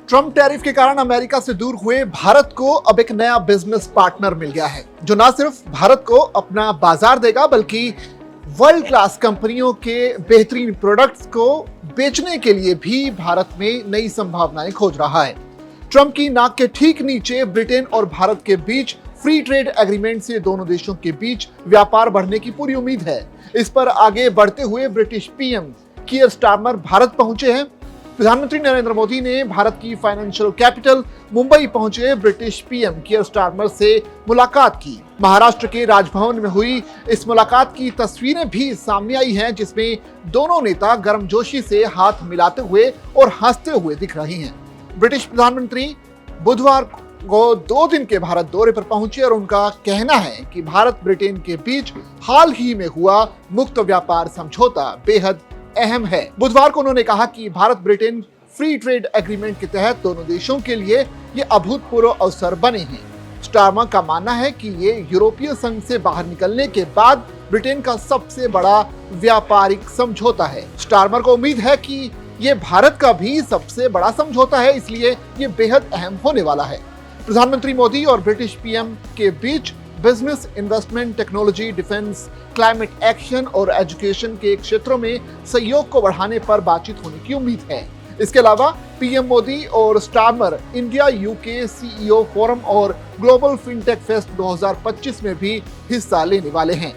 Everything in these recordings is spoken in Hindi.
ट्रम्प टैरिफ के कारण अमेरिका से दूर हुए भारत को अब एक नया बिजनेस पार्टनर मिल गया है, जो न सिर्फ भारत को अपना बाजार देगा बल्कि वर्ल्ड क्लास कंपनियों के बेहतरीन प्रोडक्ट्स को बेचने के लिए भी भारत में नई संभावनाएं खोज रहा है। ट्रम्प की नाक के ठीक नीचे ब्रिटेन और भारत के बीच फ्री ट्रेड एग्रीमेंट से दोनों देशों के बीच व्यापार बढ़ने की पूरी उम्मीद है। इस पर आगे बढ़ते हुए ब्रिटिश पीएम कीयर स्टारमर भारत पहुंचे हैं। प्रधानमंत्री नरेंद्र मोदी ने भारत की फाइनेंशियल कैपिटल मुंबई पहुंचे ब्रिटिश पीएम कीयर स्टारमर से मुलाकात की। महाराष्ट्र के राजभवन में हुई इस मुलाकात की तस्वीरें भी सामने आई हैं, जिसमें दोनों नेता गर्मजोशी से हाथ मिलाते हुए और हंसते हुए दिख रहे हैं। ब्रिटिश प्रधानमंत्री बुधवार को 2 दिन के भारत दौरे पर पहुंचे और उनका कहना है कि भारत ब्रिटेन के बीच हाल ही में हुआ मुक्त व्यापार समझौता बेहद अहम है। बुधवार को उन्होंने कहा कि Bharat Britain free trade agreement के तहत दोनों देशों के लिए ये अभूतपूर्व अवसर बने हैं। स्टारमर का मानना है कि ये यूरोपीय संघ से बाहर निकलने के बाद ब्रिटेन का सबसे बड़ा व्यापारिक समझौता है। स्टारमर को उम्मीद है कि ये भारत का भी सबसे बड़ा समझौता है, इसलिए ये बेहद अहम होने वाला है। प्रधानमंत्री मोदी और ब्रिटिश पीएम के बीच business, investment, technology, defence, climate action और एजुकेशन के क्षेत्रों में सहयोग को बढ़ाने पर बातचीत होने की उम्मीद है। इसके अलावा पीएम मोदी और Starmer India UK CEO forum और ग्लोबल फिनटेक फेस्ट 2025 में भी हिस्सा लेने वाले हैं।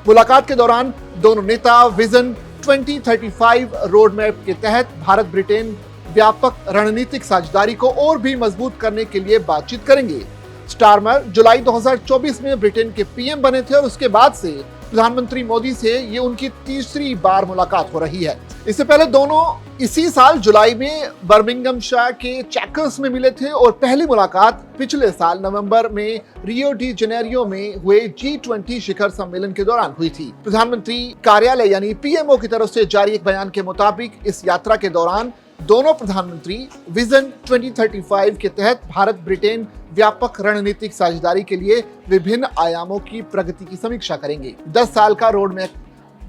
मुलाकात के दौरान दोनों नेता विजन 2035 रोड मैप के तहत भारत ब्रिटेन व्यापक रणनीतिक साझेदारी को और भी मजबूत करने के लिए बातचीत करेंगे। स्टारमर जुलाई 2024 में ब्रिटेन के पीएम बने थे और उसके बाद से प्रधानमंत्री मोदी से ये उनकी तीसरी बार मुलाकात हो रही है। इससे पहले दोनों इसी साल जुलाई में बर्मिंघमशायर के चैकर्स में मिले थे और पहली मुलाकात पिछले साल नवंबर में रियो डी जेनेरियो में हुए G20 शिखर सम्मेलन के दौरान हुई थी। प्रधानमंत्री कार्यालय यानी पीएमओ की तरफ से जारी एक बयान के मुताबिक इस यात्रा के दौरान दोनों प्रधानमंत्री विजन 2035 के तहत भारत ब्रिटेन व्यापक रणनीतिक साझेदारी के लिए विभिन्न आयामों की प्रगति की समीक्षा करेंगे। 10 साल का रोड मैप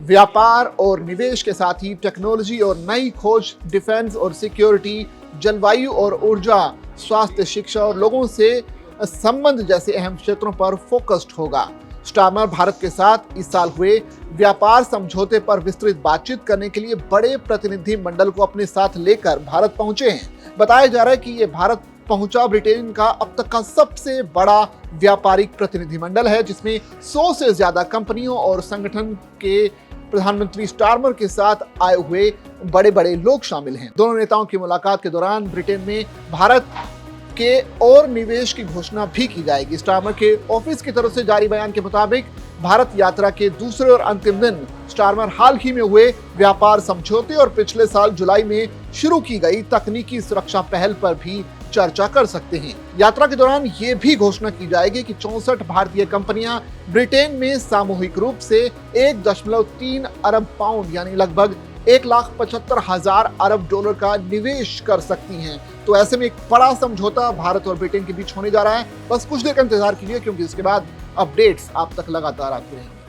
व्यापार और निवेश के साथ ही टेक्नोलॉजी और नई खोज, डिफेंस और सिक्योरिटी, जलवायु और ऊर्जा, स्वास्थ्य, शिक्षा और लोगों से संबंध जैसे अहम क्षेत्रों पर फोकस्ड होगा। स्टारमर भारत के साथ इस साल हुए व्यापार समझौते पर विस्तृत बातचीत करने के लिए बड़े प्रतिनिधि मंडल को अपने साथ लेकर भारत पहुंचे हैं। बताया जा रहा है कि ये भारत पहुंचा ब्रिटेन का अब तक का सबसे बड़ा व्यापारिक प्रतिनिधिमंडल है, जिसमें 100 से ज्यादा कंपनियों और संगठन के प्रधानमंत्री स्टारमर के साथ आए हुए बड़े बड़े लोग शामिल हैं। दोनों नेताओं की मुलाकात के दौरान ब्रिटेन में भारत के और निवेश की घोषणा भी की जाएगी। स्टारमर के ऑफिस की तरफ से जारी बयान के मुताबिक भारत यात्रा के दूसरे और अंतिम दिन स्टारमर हाल ही में हुए व्यापार समझौते और पिछले साल जुलाई में शुरू की गई तकनीकी सुरक्षा पहल पर भी चर्चा कर सकते हैं। यात्रा के दौरान ये भी घोषणा की जाएगी कि 64 भारतीय कंपनियां ब्रिटेन में सामूहिक रूप से 1.3 अरब पाउंड यानी लगभग 1,75,000 अरब डॉलर का निवेश कर सकती हैं। तो ऐसे में एक बड़ा समझौता भारत और ब्रिटेन के बीच होने जा रहा है। बस कुछ देर का इंतजार कीजिए, क्योंकि इसके बाद अपडेट्स आप तक लगातार आते रहेंगे।